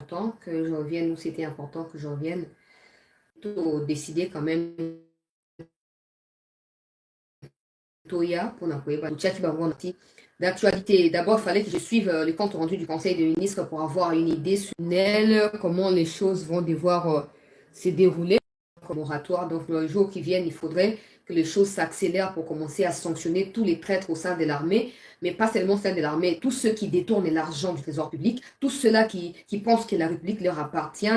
important que je revienne, ou c'était important que je revienne, plutôt décider quand même Toya pour n'appuyer d'actualité. D'abord, il fallait que je suive les comptes rendus du Conseil des ministres pour avoir une idée sur elle, comment les choses vont devoir se dérouler comme moratoire. Donc, dans les jours qui viennent, il faudrait que les choses s'accélèrent pour commencer à sanctionner tous les traîtres au sein de l'armée, mais pas seulement au sein de l'armée, tous ceux qui détournent l'argent du trésor public, tous ceux-là qui pensent que la République leur appartient,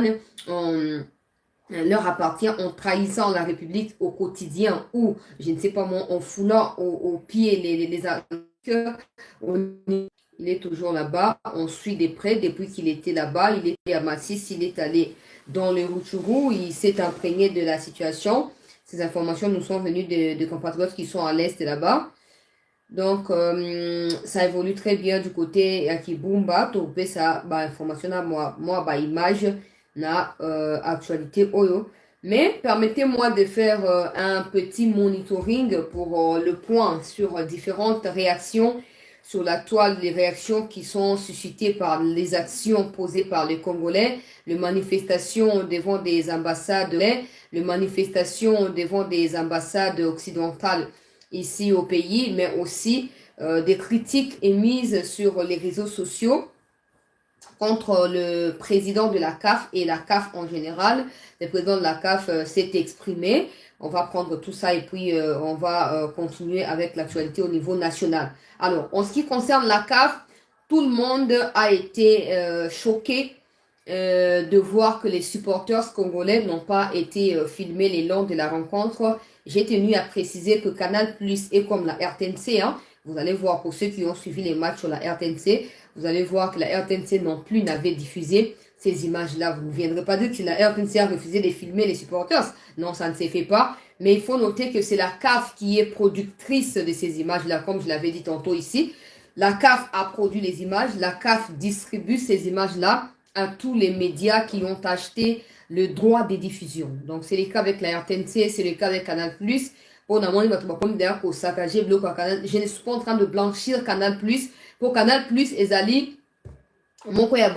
leur appartient en trahissant la République au quotidien ou, je ne sais pas moi, en foulant au pied les acteurs. Il est toujours là-bas, on suit de près depuis qu'il était là-bas, il était à Massis, il est allé dans le Rutshuru, il s'est imprégné de la situation. Ces informations nous sont venues de compatriotes qui sont à l'est là-bas. Donc, ça évolue très bien du côté Akibumba. Trouver ça, information à moi, image, na actualité oyo. Mais permettez-moi de faire un petit monitoring pour le point sur différentes réactions sur la toile, les réactions qui sont suscitées par les actions posées par les Congolais, les manifestations devant des ambassades, les manifestations devant des ambassades occidentales ici au pays, mais aussi des critiques émises sur les réseaux sociaux contre le président de la CAF et la CAF en général. Le président de la CAF s'est exprimé. On va prendre tout ça et puis on va continuer avec l'actualité au niveau national. Alors, en ce qui concerne la CAF, tout le monde a été choqué de voir que les supporters congolais n'ont pas été filmés le long de la rencontre. J'ai tenu à préciser que Canal Plus est comme la RTNC. Hein. Vous allez voir, pour ceux qui ont suivi les matchs sur la RTNC, vous allez voir que la RTNC non plus n'avait diffusé ces images-là. Vous ne viendrez pas dire que la RTNC a refusé de filmer les supporters. Non, ça ne s'est fait pas. Mais il faut noter que c'est la CAF qui est productrice de ces images-là, comme je l'avais dit tantôt ici. La CAF a produit les images. La CAF distribue ces images-là à tous les médias qui ont acheté le droit de diffusion. Donc, c'est le cas avec la RTNC, c'est le cas avec Canal+. Je ne suis pas en train de blanchir Canal+. Pour Canal+, ezali, moko ya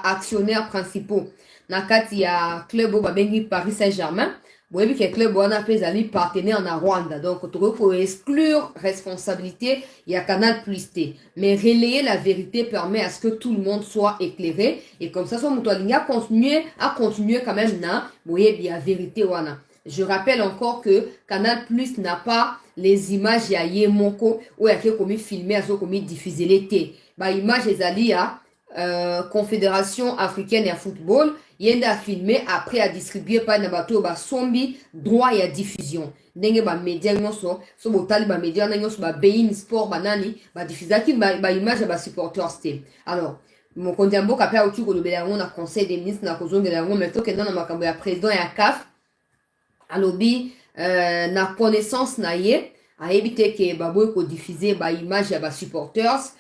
actionnaires principaux. Nakati ya club babengi Paris Saint-Germain. Boyebi que club wana pe ezali partenaire na Rwanda. Donc, pour exclure responsabilité, il y a Canal Plus T. Mais relayer la vérité permet à ce que tout le monde soit éclairé. Et comme ça, son mutualingi a continué quand même na, boyebi ya vérité wana. Je rappelle encore que Canal Plus n'a pas les images ya Yemoko ou ya komi filmé, azo komi diffusé l'été. Ba image ezali ya Confédération africaine ya football yenda a filmé après à distribuer par nabato ba sombi droit ya diffusion ndenge ba média nyonso so botali ba média nyonso ba Bein Sport banani ba diffusaki ba image ba supporters te. Alors mokonzi mboka pe auti kolobela yango na conseil des ministres na kozongela yango mais tokenda na makambo ya président ya CAF alobi na connaissance na ye ayebi te ke baboyi kodiffuser ba image ya ba supporters.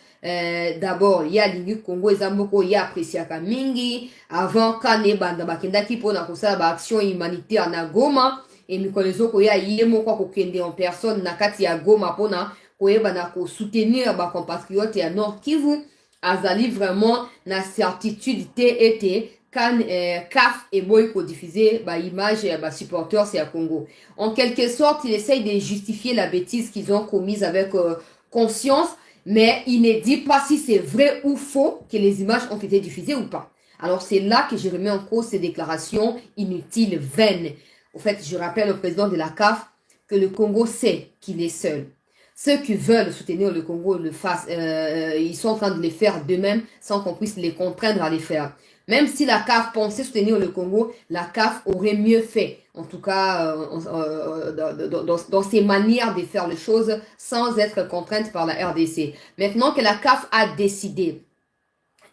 D'abord, il y a l'Ingu Congo et Zamboko, il y a Presiaka Mingi, avant Kane Banda Bakendaki pour na kosa ba action humanitaire na Goma, et Mikolezo ko ya yemo kwa kokende en personne na kati ya Goma pona koyeba na ko soutenir ba compatriotes ya Nord Kivu, azali vraiment na certitude te ete kan CAF et boy ko diffuser ba image ba supporters ya Congo. En quelque sorte, il essaye de justifier la bêtise qu'ils ont commise avec conscience. Mais il ne dit pas si c'est vrai ou faux que les images ont été diffusées ou pas. Alors c'est là que je remets en cause ces déclarations inutiles, vaines. En fait, je rappelle au président de la CAF que le Congo sait qu'il est seul. Ceux qui veulent soutenir le Congo le fassent. Ils sont en train de le faire d'eux-mêmes sans qu'on puisse les contraindre à les faire. Même si la CAF pensait soutenir le Congo, la CAF aurait mieux fait, en tout cas dans ses manières de faire les choses sans être contrainte par la RDC. Maintenant que la CAF a décidé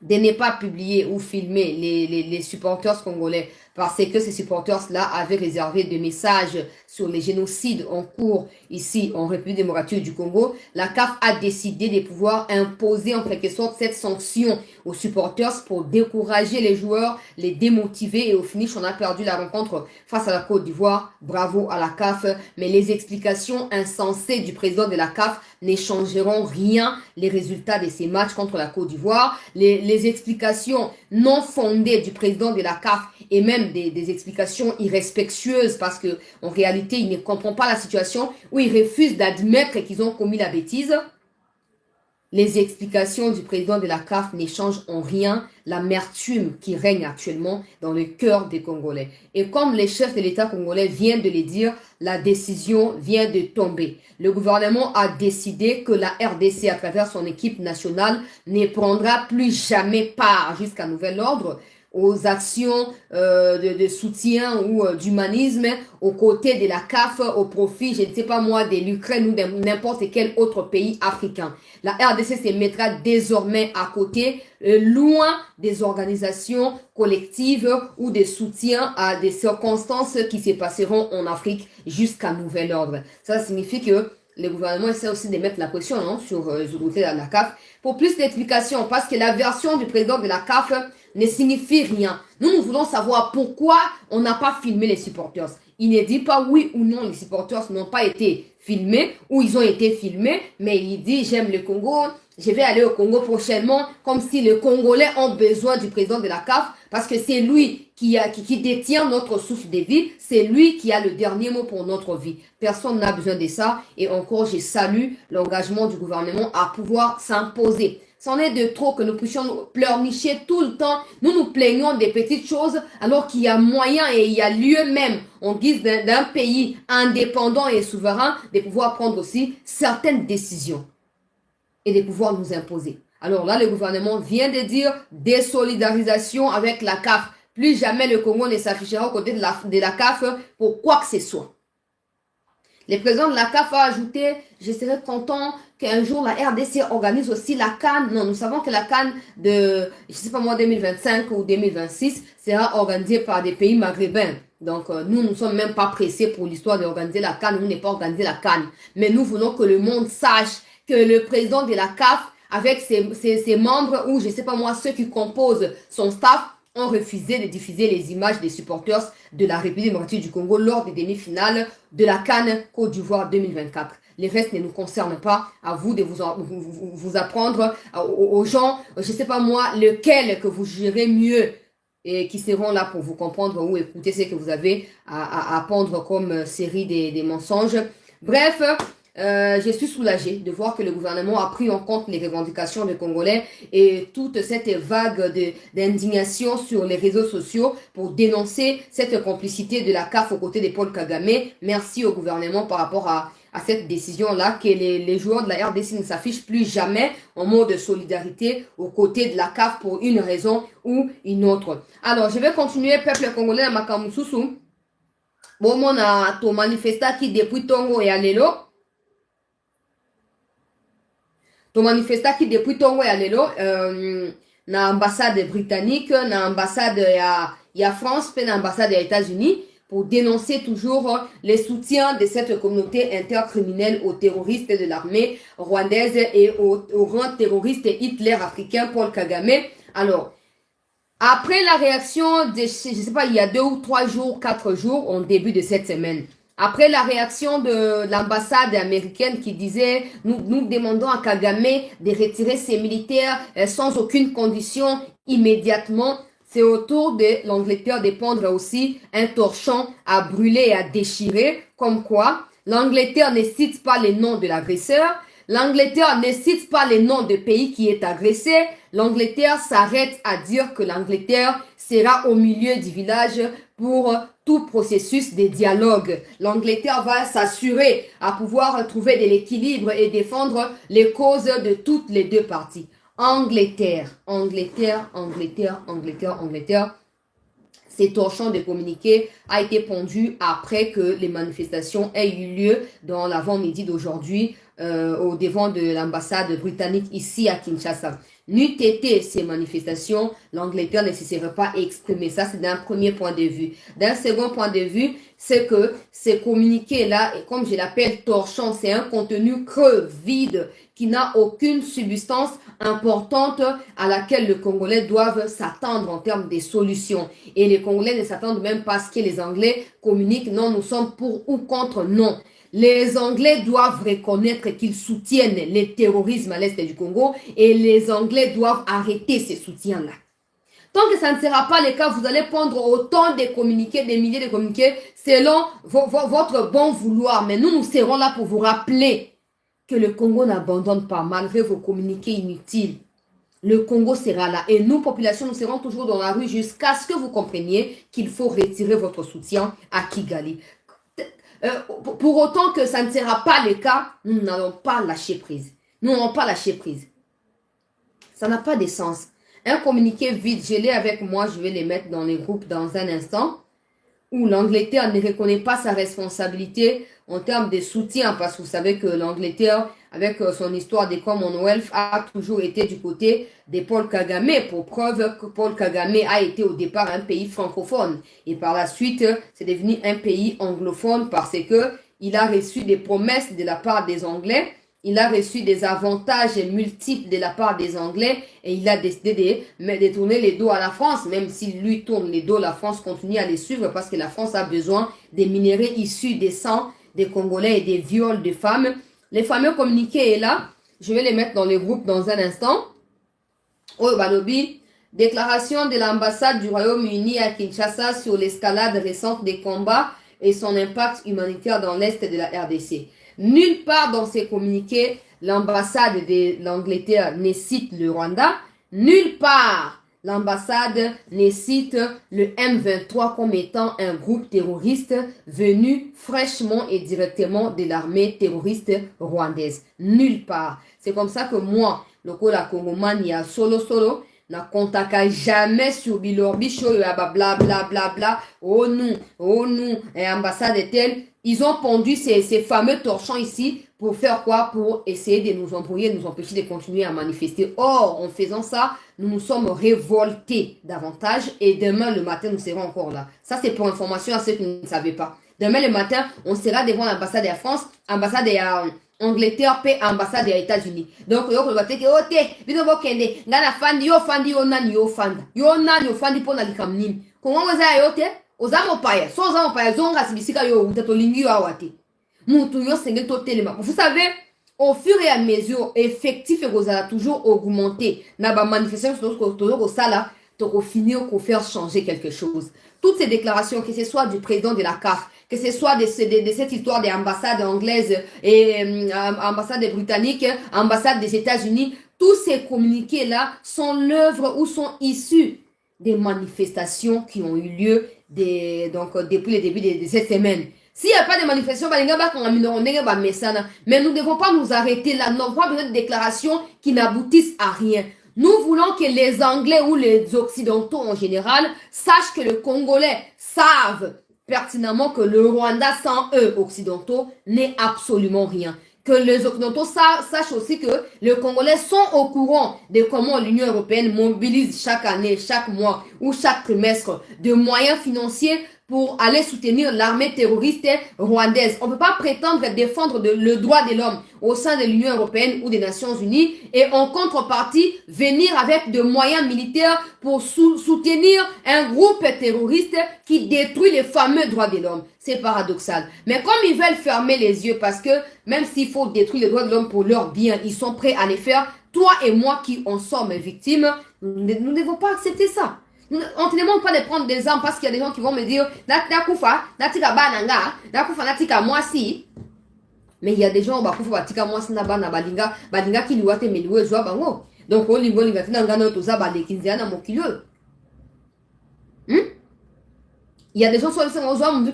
de ne pas publier ou filmer les supporters congolais parce que ces supporters-là avaient réservé des messages sur les génocides en cours ici en République démocratique du Congo, la CAF a décidé de pouvoir imposer en quelque sorte cette sanction aux supporters pour décourager les joueurs, les démotiver et au finish on a perdu la rencontre face à la Côte d'Ivoire. Bravo à la CAF, mais les explications insensées du président de la CAF ne changeront rien les résultats de ces matchs contre la Côte d'Ivoire. Les explications non fondées du président de la CAF et même des explications irrespectueuses parce que en réalité, il ne comprend pas la situation ou il refuse d'admettre qu'ils ont commis la bêtise. Les explications du président de la CAF ne changent en rien l'amertume qui règne actuellement dans le cœur des Congolais. Et comme les chefs de l'État congolais viennent de le dire, la décision vient de tomber. Le gouvernement a décidé que la RDC, à travers son équipe nationale, ne prendra plus jamais part jusqu'à nouvel ordre aux actions de soutien ou d'humanisme aux côtés de la CAF au profit, je ne sais pas moi, de l'Ukraine ou de n'importe quel autre pays africain. La RDC se mettra désormais à côté, loin des organisations collectives ou des soutiens à des circonstances qui se passeront en Afrique jusqu'à nouvel ordre. Ça signifie que le gouvernement essaie aussi de mettre la pression sur les autorités de la CAF pour plus d'explications parce que la version du président de la CAF ne signifie rien. Nous voulons savoir pourquoi on n'a pas filmé les supporters. Il ne dit pas oui ou non les supporters n'ont pas été filmés ou ils ont été filmés, mais il dit j'aime le Congo, je vais aller au Congo prochainement, comme si les Congolais ont besoin du président de la CAF parce que c'est lui qui détient notre souffle de vie, c'est lui qui a le dernier mot pour notre vie. Personne n'a besoin de ça et encore je salue l'engagement du gouvernement à pouvoir s'imposer. C'en est de trop que nous puissions pleurnicher tout le temps. Nous nous plaignons des petites choses alors qu'il y a moyen et il y a lieu même, en guise d'un pays indépendant et souverain, de pouvoir prendre aussi certaines décisions et de pouvoir nous imposer. Alors là, le gouvernement vient de dire désolidarisation avec la CAF. Plus jamais le Congo ne s'affichera aux côtés de la CAF pour quoi que ce soit. Le président de la CAF a ajouté, je serais content qu'un jour la RDC organise aussi la CAN. Non, nous savons que la CAN de, je sais pas moi, 2025 ou 2026 sera organisée par des pays maghrébins. Donc, nous ne sommes même pas pressés pour l'histoire d'organiser la CAN. Nous n'avons pas organisé la CAN. Mais nous voulons que le monde sache que le président de la CAF, avec ses membres ou je sais pas moi, ceux qui composent son staff, ont refusé de diffuser les images des supporters de la République démocratique du Congo lors des demi-finales de la CAN Côte d'Ivoire 2024. Les restes ne nous concernent pas. À vous de vous apprendre aux gens, je sais pas moi, lequel que vous gérez mieux et qui seront là pour vous comprendre ou écouter ce que vous avez à apprendre comme série des mensonges. Bref, je suis soulagée de voir que le gouvernement a pris en compte les revendications des Congolais et toute cette vague d'indignation sur les réseaux sociaux pour dénoncer cette complicité de la CAF aux côtés de Paul Kagame. Merci au gouvernement par rapport à cette décision-là, que les joueurs de la RDC ne s'affichent plus jamais en mode de solidarité aux côtés de la CAF pour une raison ou une autre. Alors, je vais continuer, peuple congolais, à Makamususu. Bon, on a tout manifesté qui depuis Tongo et Alelo. To manifesta qui depuis Tongo ya lelo na ambassade britannique, na ambassade ya France, puis na ambassade ya États-Unis pour dénoncer toujours les soutiens de cette communauté intercriminelle aux terroristes de l'armée rwandaise et au grand terroriste Hitler africain Paul Kagame. Alors, après la réaction de, je sais pas, il y a 2 ou 3 jours, 4 jours, en début de cette semaine, après la réaction de l'ambassade américaine qui disait nous demandons à Kagame de retirer ses militaires sans aucune condition immédiatement, c'est au tour de l'Angleterre de prendre aussi un torchon à brûler et à déchirer, comme quoi l'Angleterre ne cite pas les noms de l'agresseur, l'Angleterre ne cite pas les noms de pays qui est agressé, l'Angleterre s'arrête à dire que l'Angleterre sera au milieu du village pour tout processus de dialogue. L'Angleterre va s'assurer à pouvoir trouver de l'équilibre et défendre les causes de toutes les deux parties. Angleterre. Ces torchons de communiqué a été pondu après que les manifestations aient eu lieu dans l'avant-midi d'aujourd'hui au devant de l'ambassade britannique ici à Kinshasa. N'eût été ces manifestations, l'Angleterre ne se serait pas exprimée. Ça, c'est d'un premier point de vue. D'un second point de vue, c'est que ces communiqués-là, comme je l'appelle torchon, c'est un contenu creux, vide, qui n'a aucune substance importante à laquelle les Congolais doivent s'attendre en termes de solutions. Et les Congolais ne s'attendent même pas à ce que les Anglais communiquent. Non, nous sommes pour ou contre, non. Les Anglais doivent reconnaître qu'ils soutiennent le terrorisme à l'est du Congo et les Anglais doivent arrêter ces soutiens-là. Tant que ça ne sera pas le cas, vous allez prendre autant de communiqués, des milliers de communiqués, selon votre bon vouloir. Mais nous serons là pour vous rappeler que le Congo n'abandonne pas, malgré vos communiqués inutiles. Le Congo sera là. Et nous, population, nous serons toujours dans la rue jusqu'à ce que vous compreniez qu'il faut retirer votre soutien à Kigali. Pour autant que ça ne sera pas le cas, nous n'allons pas lâcher prise. Nous n'allons pas lâcher prise. Ça n'a pas de sens. Un communiqué vide, je l'ai avec moi, je vais les mettre dans les groupes dans un instant, où l'Angleterre ne reconnaît pas sa responsabilité en termes de soutien, parce que vous savez que l'Angleterre, avec son histoire des Commonwealth, a toujours été du côté de Paul Kagame, pour preuve que Paul Kagame a été au départ un pays francophone, et par la suite, c'est devenu un pays anglophone parce que il a reçu des promesses de la part des Anglais, il a reçu des avantages multiples de la part des Anglais et il a décidé de tourner les dos à la France. Même s'il lui tourne les dos, la France continue à les suivre parce que la France a besoin des minéraux issus des sangs des Congolais et des viols de femmes. Les fameux communiqués est là. Je vais les mettre dans les groupes dans un instant. Oh, Balobi, déclaration de l'ambassade du Royaume-Uni à Kinshasa sur l'escalade récente des combats et son impact humanitaire dans l'Est de la RDC. Nulle part dans ces communiqués, l'ambassade de l'Angleterre ne cite le Rwanda. Nulle part, l'ambassade ne cite le M23 comme étant un groupe terroriste venu fraîchement et directement de l'armée terroriste rwandaise. Nulle part. C'est comme ça que moi, le Kola Kongoman, il y a solo, n'a contacté jamais sur Bilorbi, bla bla bla bla, oh nous, et ambassade est telle. Ils ont pondu ces fameux torchons ici pour faire quoi? Pour essayer de nous embrouiller, nous empêcher de continuer à manifester. Or, en faisant ça, nous nous sommes révoltés davantage et demain le matin, nous serons encore là. Ça, c'est pour information à ceux qui ne savaient pas. Demain le matin, on sera devant l'ambassade de la France, ambassade de Angleterre, paix, ambassade des États-Unis. Donc, yo ko bateke ote, bino bokende, ngana fandi yo fandi pona likamnini. Kongo weza yote, ozamo paya, so ozamo paya zonga sibisika yo utato lingi yo awate. Mutu yo senge to telema. Vous savez, au fur et à mesure, effectif et a toujours augmenté. Na ba manifestation ko sala, to finir ko faire changer quelque chose. Toutes ces déclarations, que ce soit du président de la CAF, que ce soit de cette histoire des ambassades anglaises et ambassades britanniques, ambassades des États-Unis, tous ces communiqués-là sont l'œuvre ou sont issus des manifestations qui ont eu lieu depuis le début de cette semaine. S'il n'y a pas de manifestation, mais nous ne devons pas nous arrêter là. Nous n'avons pas besoin de déclarations qui n'aboutissent à rien. Nous voulons que les Anglais ou les Occidentaux en général sachent que les Congolais savent pertinemment que le Rwanda sans eux occidentaux n'est absolument rien. Que les Occidentaux sachent aussi que les Congolais sont au courant de comment l'Union européenne mobilise chaque année, chaque mois ou chaque trimestre de moyens financiers pour aller soutenir l'armée terroriste rwandaise. On ne peut pas prétendre défendre le droit de l'homme au sein de l'Union européenne ou des Nations unies et en contrepartie venir avec de moyens militaires pour soutenir un groupe terroriste qui détruit les fameux droits de l'homme. C'est paradoxal. Mais comme ils veulent fermer les yeux parce que même s'il faut détruire les droits de l'homme pour leur bien, ils sont prêts à les faire, toi et moi qui en sommes victimes, nous ne devons pas accepter ça. On ne demande pas de prendre des armes parce qu'il y a des gens qui vont me dire Nakufa, Natika Bananga, Nakufa, Natika Mwasi. Mais il y a des gens qui Natika Mwasi Nabana Balinga, Balinga qui lui a été meloué, Joa Bango. Donc, on lui a fait un gano tout ça, Bade Kinziana Mokilo. Il y a des gens qui sont là, on a dit,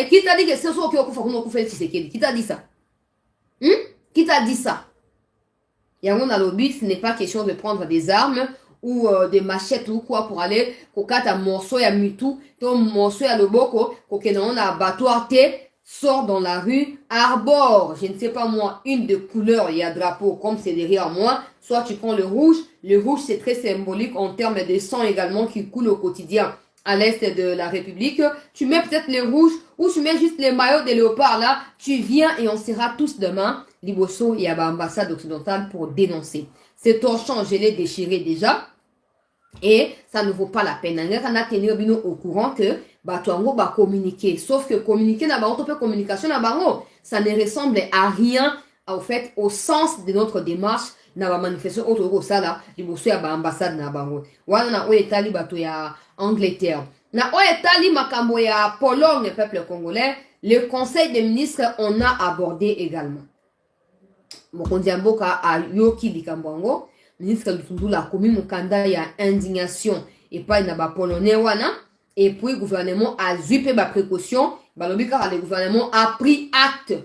qui t'a dit que c'est ça qui Qui t'a dit ça? Qui t'a dit ça? Yango na lobby, ce n'est pas question de prendre des armes ou des machettes ou quoi pour aller kokata morceau ya mitu, to morceau ya loboko, kokena on a abattoir te, sort dans la rue, arbore, je ne sais pas moi, une de couleur, il y a drapeau comme c'est derrière moi, soit tu prends le rouge c'est très symbolique en termes de sang également qui coule au quotidien à l'est de la République, tu mets peut-être les rouges ou tu mets juste les maillots des léopards là, tu viens et on sera tous demain, Liboso et à l'ambassade occidentale pour dénoncer. Ce torchon, je l'ai déchiré déjà. Et ça ne vaut pas la peine. On a tenu au courant que Batuango va communiquer. Sauf que communiquer na bango, communication na bango, ça ne ressemble à rien, au fait, au sens de notre démarche. Na ba manifestation autre ça là, liboso ya ba ambassade na bango. Wana na o etali bato ya Angleterre. Na o etali makambo ya Pologne, peuple congolais, le conseil des ministres on a abordé également. Mokonzi Mboka a yoki likambo ministre Lutundula a commis mukanda ya indignation et pas na ba polonais wana et puis le gouvernement a zupe ba précaution balobika le gouvernement a pris acte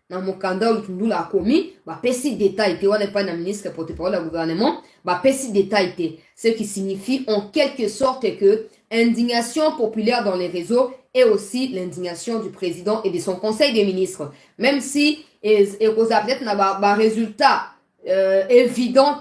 na mukanda Lutundula a commis ba pesi détail te wana pas na ministre porte-parole du gouvernement ba pesi détail te ce qui signifie en quelque sorte que indignation populaire dans les réseaux et aussi l'indignation du président et de son conseil des ministres même si et peut-être n'a résultat évident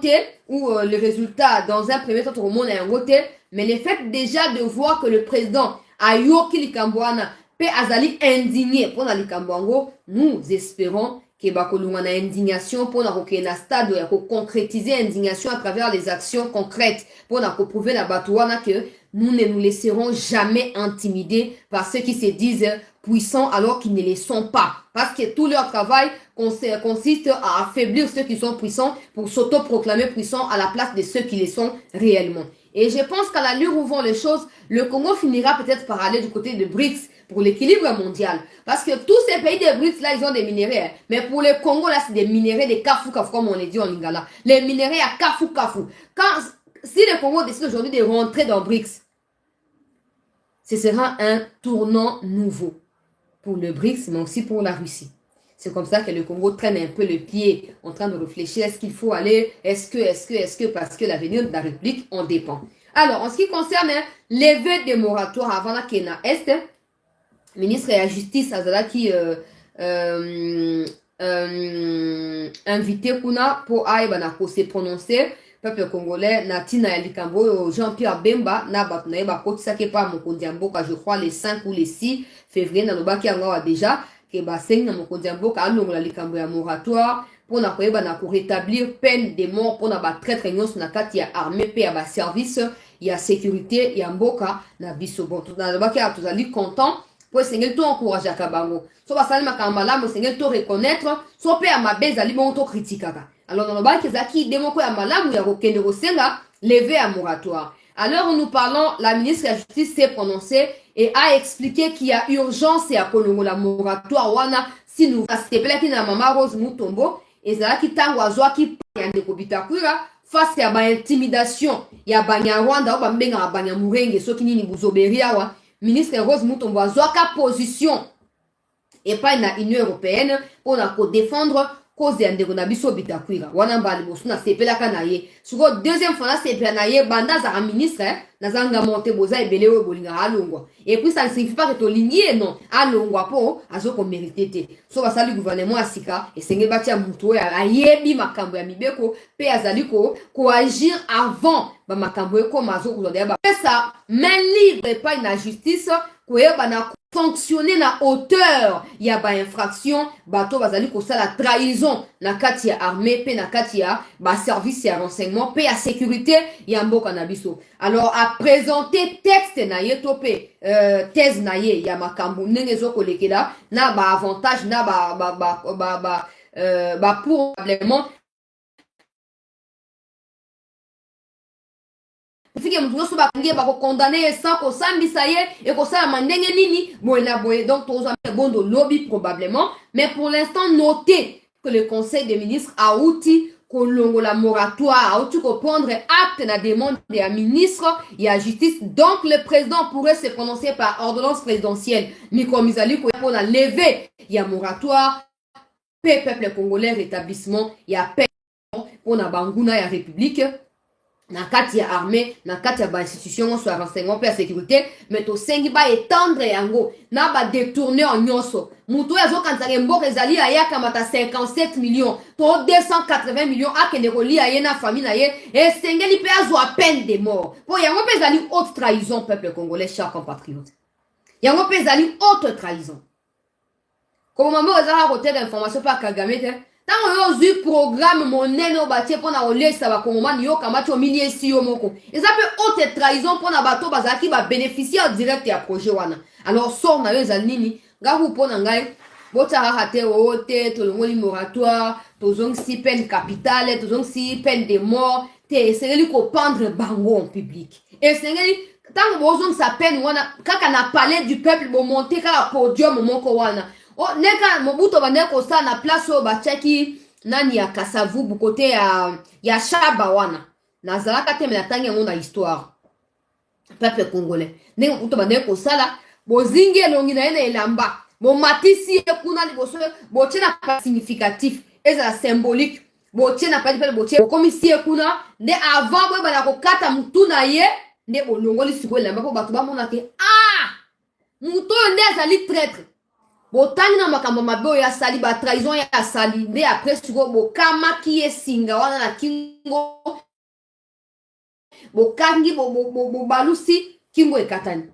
ou le résultat dans un premier temps tout le monde est un côté mais le fait déjà de voir que le président a yoki likambwana pe azali indigné pour na likambango nous espérons que bakolunga na indignation pour na kokena stade ya concrétiser indignation à travers les actions concrètes pour na prouver la batouana que nous ne nous laisserons jamais intimider par ceux qui se disent puissants alors qu'ils ne les sont pas. Parce que tout leur travail consiste à affaiblir ceux qui sont puissants pour s'auto-proclamer puissants à la place de ceux qui les sont réellement. Et je pense qu'à l'allure où vont les choses, le Congo finira peut-être par aller du côté de BRICS pour l'équilibre mondial. Parce que tous ces pays de BRICS là, ils ont des minéraux. Hein. Mais pour le Congo là, c'est des minéraux de Kafu Kafu comme on les dit en lingala. Les minéraux à Kafu Kafu. Si le Congo décide aujourd'hui de rentrer dans BRICS, ce sera un tournant nouveau pour le BRICS, mais aussi pour la Russie. C'est comme ça que le Congo traîne un peu le pied en train de réfléchir, est-ce qu'il faut aller, est-ce que, parce que l'avenir de la République en dépend. Alors, en ce qui concerne l'éveil des moratoires avant la Kenya Est, ministre de la Justice Azala qui invité Kuna pour Aïbana pour se prononcer, peuple congolais, Natina Likambo, Jean-Pierre Bemba, Nabat Naïba Kotsake pa Mokondiamboka, je crois, les 5 ou les 6 février, Nanobaki Angawa déjà, que Baseng, Mokondiamboka, Alongo la Likambo ya moratoire, pour na koyeba na rétablir peine de mort, pour na ba traître nyons na kati ya armée, pe ya ba service, ya sécurité, ya mboka, na biso. Bon, tout na Nabaki a tous ali content, pour essayer de encourager à Kabango. So basali makambala, mo essayer de reconnaître, so pe ya mabez ali bon to critiquaka. Alors, dans le bas, Kezaki, démoko ya malamu ya rokende rosenga, levé à moratoire. Alors, en nous parlant, la ministre de la Justice s'est prononcée et a expliqué qu'il y a urgence à Kolongo la moratoire wana si nous asepelaki na mama Rose Mutombo et zalaki tango azwa ki yande kobitakwira face à ba intimidation ya banya Rwanda ou ba mbenga banya murenge soki nini buzoberia wa ministre Rose Mutombo azwa ka position et pas na Union européenne pour na ko défendre cause ya ndeko na biso bitakwira wana mbali bosu na sepelaka na ye suko deuxième fois na sepela na ye banda za ministre na zanga monte boza ebelewe bolinga alongwa et puis ça ne signifie pas que to lignée non alongwa po azoko mérité te so basali gouvernement asika et senge batia muto ya ayebi makambo ya mibeko pe azali ko agir avant ba makambo eko mazoko zo ba ça main libre pas une justice koyeba na fonctionner na hauteur ya ba infraction bato bazali ko sala trahison na kati ya armée pe na kati ya ba service ya renseignement pe ya sécurité ya mboka na biso. Alors à présenter texte na ye topé thèse na ye ya makambo ndenge ezokolekela na ba avantage na ba probablement fike mutu nyonso bakangi bakokondane sans kosambisa ye ekosalama ndenge nini boye na boye donc tozwa bondo lobby probablement mais pour l'instant notez que le conseil des ministres a outil kolongola moratoire a outil ko prendre acte na demande de la ministre et la justice donc le président pourrait se prononcer par ordonnance présidentielle mikomizali ko pour la lever ya moratoire peuple congolais rétablissement ya paix pour na banguna ya république na kati ya armée na kati ya ba institution soit renseignement pe sécurité mais to sengi ba étendre yango na ba détourner en nyonso muto yazo kanzake mboka ezali ayaka mata 57 millions to 280 millions akende kolia ye na famille na ye et sengeli pe azo à peine de mort po yango pe ezali haute trahison peuple congolais chers compatriotes yango pe ezali haute trahison comme mambo ezala côté d'information pa Kagame te tant yo zu programme monene o batie pona olesa ba kongomani yo kamati o milier si yo moko eza pe haute trahison pona bato bazaki ba bénéficier direct ya projet wana alors sort na yo eza nini ngaku pona ngai botara hate o te tolongoli moratoire tozong si peine capitale tozong si peine de mort te esengeli ko pendre bango en public esengeli tant bozong sa peine wana kaka na palais du peuple bo monter kaka podium moko wana oh neka mobuto bande ko sa na place o ba cheki nani ya Kasavubu côté ya Shaba wana nazalaka te na tangi ngo na histoire peuple congolais ndenge mobuto bande ko sala bozinge longi na ene elamba bo matisi kuna liboso bo tena pas significatif eza symbolique bo tena pas pe bo tena comme si kuna nde avant bo bana ko kata mutu na ye nde bolongoli siko elamba ko bato ba mona ke mutu nde azali traître botangi na makambo mabe ya sali ba trahison ya sali nde après siko bokama ki esinga wana na kingo bokangi balusi kingo ekatani.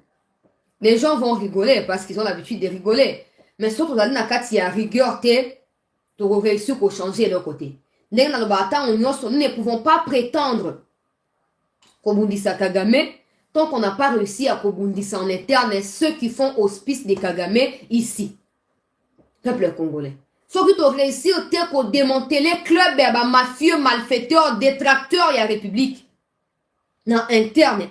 Les gens vont rigoler parce qu'ils ont l'habitude de rigoler. Mais surtout dans la kati ya rigueur te to réussir pour changer de leur côté. Ndenge na lobata nous ne pouvons pas prétendre kobundisa Kagame tant qu'on n'a pas réussi à kobundisa en interne ceux qui font hospice de Kagame ici. Peuple congolais. Ceux qui ont réussi à démanteler les clubs de mafieux, malfaiteurs, détracteurs de la République. Dans interne,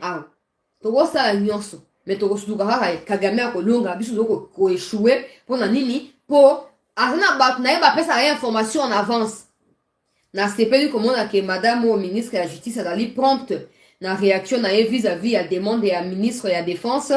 to ça la nyonso. Mais to suka Kagame a kolonga biso ko échouer pour na nini pour azana bat na ba pesa information en avance. Na sepeli comment na que madame au ministre de la justice a dali prompte na réaction na vis-à-vis la demande de la ministre de la défense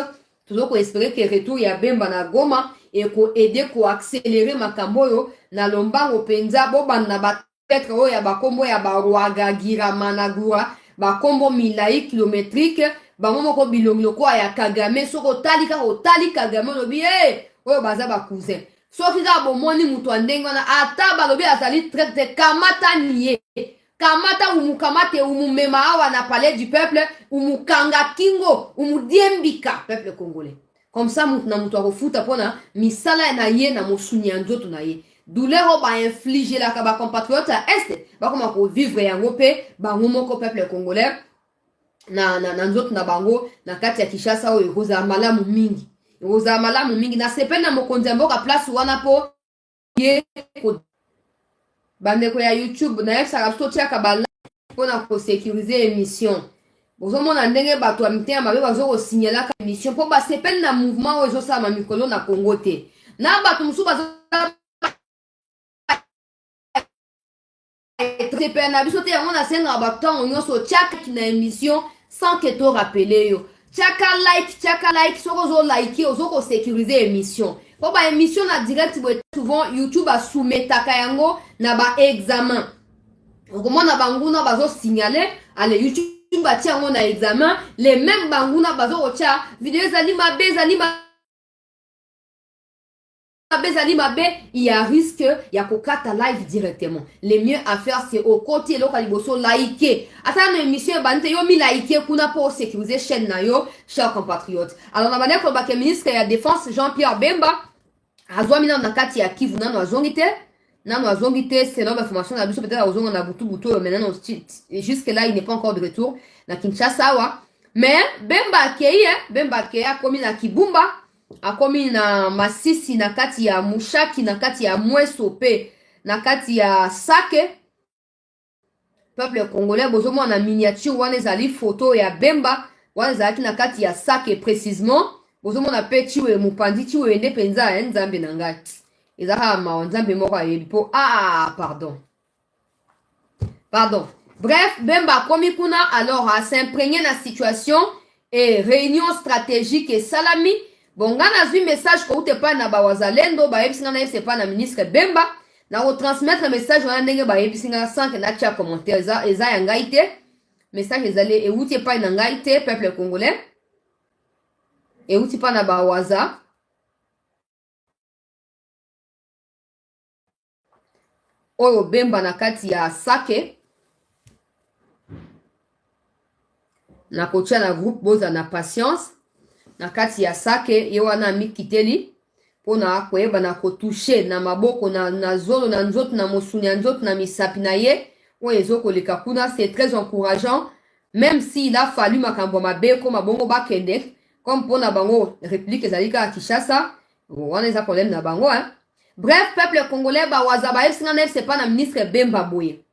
toujours ko espérer que retour ya Bemba na Goma et ko aider ko accélérer makambo yo na lombango penza bo bana ba peut-être o ya ba kombo ya ba Rwaga Gira Managura ba kombo milai kilométrique bango moko bilonglo kwa ya Kagame soko talika otali Kagame lobi oyo baza ba cousin soki za bomoni mutu andenga na ata balobi azali traite kamata niye kamata umukamate umumema awa na palais du peuple umukanga kingo umudiembika peuple congolais comme ça mutu na mutu akofuta pona misala na ye na mosuni ya nzoto na ye douleur ba infliger la kaba compatriote est ba koma ko vivre yango pe bango moko peuple congolais na nzoto na bango na kati ya Kinshasa oyo koza malamu mingi na sepena mokonzi mboka place wana po ye ko bandeko ya YouTube na yesa rapto tia kabala pona ko sécuriser émission bozo mona ndenge bato ya mitema mabe bazo ko signaler ka émission po ba sepena na mouvement oyo zo sa ma mikolo na Congo te na bato musu bazo sepena biso te yango na senga bato nyonso chaka na émission sans que tu rappelles yo. Chaka like, soko like, ozoko sécuriser émission. Pour ba émission na direct souvent YouTube a soumettre kayango na ba examen. Comment na banguna bazo signaler allez YouTube ba tiango na examen, les mêmes banguna bazo ocha vidéo zali mabe, il y a risque ya kokata live directement. Le mieux à faire c'est au côté local liboso liker. Ata na émission bante yo mi liker kuna pour sécuriser chaîne na yo chers compatriotes. Alors na bane ko ba ministre ya défense Jean-Pierre Bemba azwa mina na kati ya Kivu nano azongite c'est notre information na biso peut-être azonga na butu maintenant jusque là il n'est pas encore de retour na Kinshasa wa. Mais Bemba keya komi na Kibumba akomi na Masisi na kati ya Mushaki na kati ya Mweso pe na kati ya Sake peuple congolais bozomo na miniature wana ezali photo ya Bemba wana ezalaki na kati ya Sake précisément bozomo na pe chiwe mupandi chiwe ende penza nzambe na ngai ezaka ma nzambe moko ayebi po pardon bref Bemba akomi kuna alors à s'imprégner na situation et réunion stratégique et salami. Bon, on a vu message que vous n'êtes pas na bawazalendo, ba yebsinga na c'est pas na ministre Bemba, na retransmettre message on a ndenge ba yebsinga sans que na tia commentaire eza yangaite. message ezali euti epai na ngai te peuple congolais euti mpa na bawaza oyo bemba na kati ya sake na kotia na groupe boza na patience na kati ya sake ye wana amikiteli mpona koyeba na kotouche na maboko na zolo na nzoto na mosuni ya nzoto na misapi na ye oyo ezokoleka kuna. C'est très encourageant, même s'il a fallu makambo mabe ekoma bongo bakende comme mpona bango république ezali kaka Kinshasa wana eza problème na bango hein. Bref, peuple congolais bawaza bayebisinga na c'est pas na ministre Bemba boye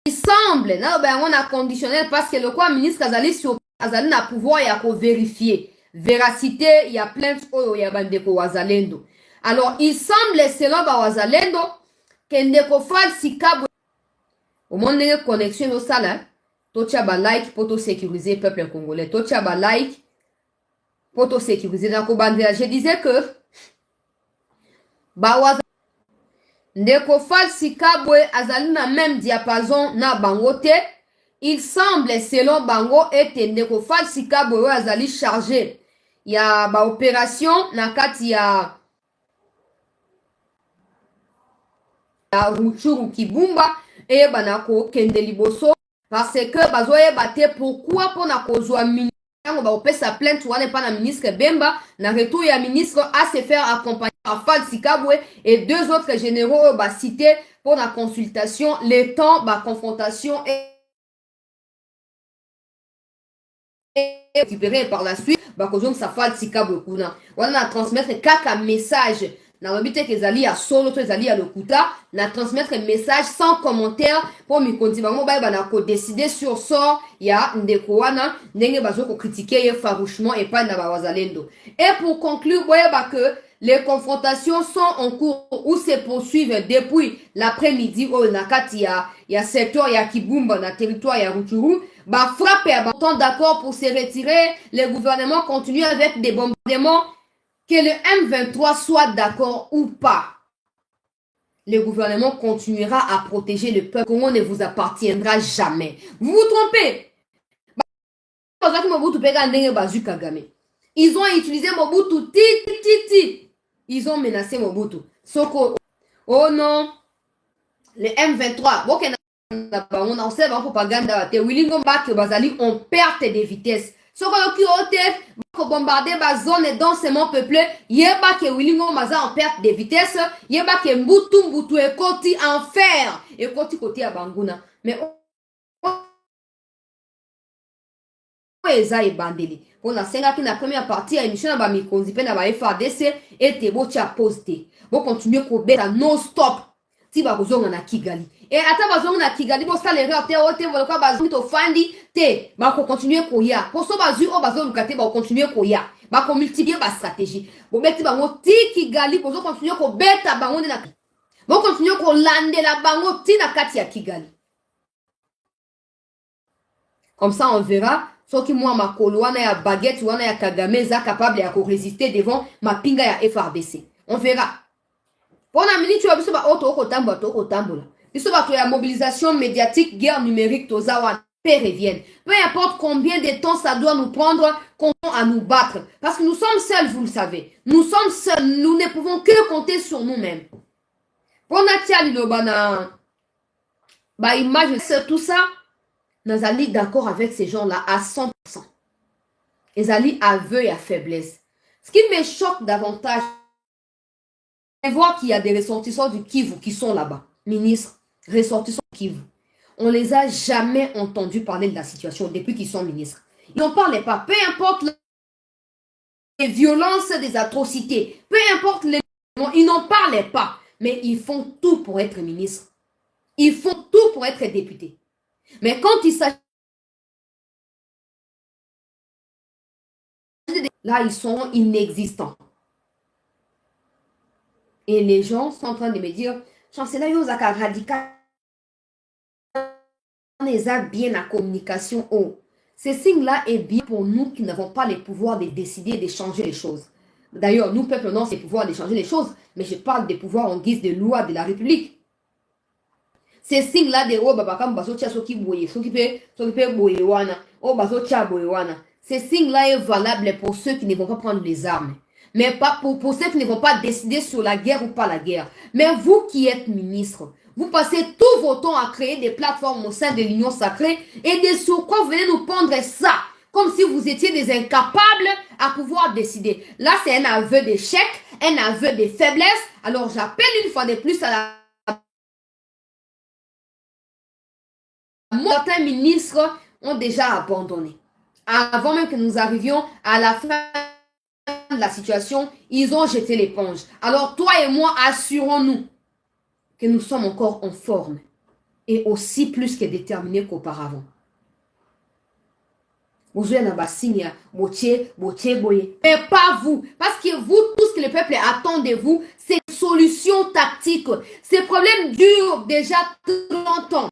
il semble na bango na conditionnel parce que le quoi ministre azali na pouvoir ya ko vérifier véracité ya plainte oyo ya bandeko wazalendo. Alors il semble selon bawazalendo que ndeko Falsi Kabwe au moins ndenge connexion osala totia ba like pour to sécuriser peuple congolais, totia ba like pour to sécuriser na ko bandela. Je disais que bawaza ndeko Falsi Kabwe azali na même diapason na bango te. Il semble selon bango ete ndeko Falsi Kabwe azali chargé ya ba opération na kati ya Ruchuru Kibumba et banako kende liboso parce que bazoyeba te pourquoi pona kozwa ministre ba opesa plainte wana pas na ministre Bemba na retour ya ministre à se faire accompagner par Falsi Kabwe et deux autres généraux ba cité pour la consultation le temps ba confrontation et récupéré par la suite bakozong sa Falsi Kabwe kuna wana transmettre kaka message na lobite kezali ya solo to ezali ya lokuta na transmettre message sans commentaire pour mi konti bango ba na ko décider sur sort ya ndeko wana ndenge bazo ko critiquer ye farouchement et pas na bawazalendo. Et pour conclure boyeba que les confrontations sont en cours ou se poursuivent depuis l'après-midi au nakati ya secteur ya Kibumba na territoire ya Rutshuru. Ba frappe ba temps d'accord pour se retirer, le gouvernement continue avec des bombardements. Que le M23 soit d'accord ou pas, le gouvernement continuera à protéger le peuple. Congo ne vous appartiendra jamais. Vous vous trompez. Ils ont utilisé Mobutu. Ils ont menacé Mobutu. Soko. Oh non. Le M23. On a observé la propagande. On perte de vitesse. Soko qui bombarder ba zone densément peuplée, yeba ke Wilingo maza en perte de vitesse, yeba ke mbutu e koti enfer, e koti côté à Banguna. Mais eza e bandeli. Pour la senga qui na première partie à émission ba mikonzi pe na ba FARDC et te bo tia poster. Bo continuer ko beta non stop. Ti ba kozonga na Kigali. Et ata bazonga na Kigali bo sa l'erreur te o te volka bazonga to fandi te ba ko continuer ko ya. Pour so bazu o bazonga te ba continuer ko ya. Ba ko multiplier ba stratégie. Bo beti bango ti Kigali bo so continuer ko beta bango na bo continuer ko landela bango ti na kati ya Kigali. Comme ça on verra so ki moi makolo wana ya baguette wana ya Kagame za capable ya ko résister devant ma pinga ya FARDC. On verra. Pour la minute, tu as vu ce que tu as la mobilisation médiatique, guerre numérique, tozawa, pérévienne. Peu importe combien de temps ça doit nous prendre, comptons à nous battre. Parce que nous sommes seuls, vous le savez. Nous sommes seuls, nous ne pouvons que compter sur nous-mêmes. Pour Natia Lilobana, bah, image, tout ça, nous allons d'accord avec ces gens-là à 100%. Ils allons aveu à faiblesse. Ce qui me choque davantage, et voir qu'il y a des ressortissants du Kivu qui sont là-bas. Ministres, ressortissants du Kivu. On les a jamais entendus parler de la situation depuis qu'ils sont ministres. Ils n'en parlaient pas. Peu importe les violences, des atrocités. Peu importe les... Ils n'en parlaient pas. Mais ils font tout pour être ministres. Ils font tout pour être députés. Mais quand il s'agit... Là, ils sont inexistants. Et les gens sont en train de me dire, chancelier Yozaka radical, on les a bien la communication. Oh, ce signe-là est bien pour nous qui n'avons pas les pouvoirs de décider de changer les choses. D'ailleurs, nous, peuple, non, c'est le pouvoir de changer les choses, mais je parle des pouvoirs en guise de loi de la République. ces signes-là de oh baba kam baso tia soki boye, soki pe boye wana, oh baso tia boye wana. Ces signes-là est valable pour ceux qui ne vont pas prendre les armes. Mais pas pour ceux qui ne vont pas décider sur la guerre ou pas la guerre. Mais vous qui êtes ministre, vous passez tout votre temps à créer des plateformes au sein de l'Union sacrée et de sur quoi vous venez nous pondre ça, comme si vous étiez des incapables à pouvoir décider. Là, c'est un aveu d'échec, un aveu de faiblesse. Alors, j'appelle une fois de plus à la... Certains ministres ont déjà abandonné. Avant même que nous arrivions à la fin de la situation, ils ont jeté l'éponge. Alors, toi et moi, assurons-nous que nous sommes encore en forme et aussi plus que déterminés qu'auparavant. Mais pas vous. Parce que vous, tout ce que le peuple attend de vous, c'est une solution tactique. Ces problèmes durent déjà 30 ans.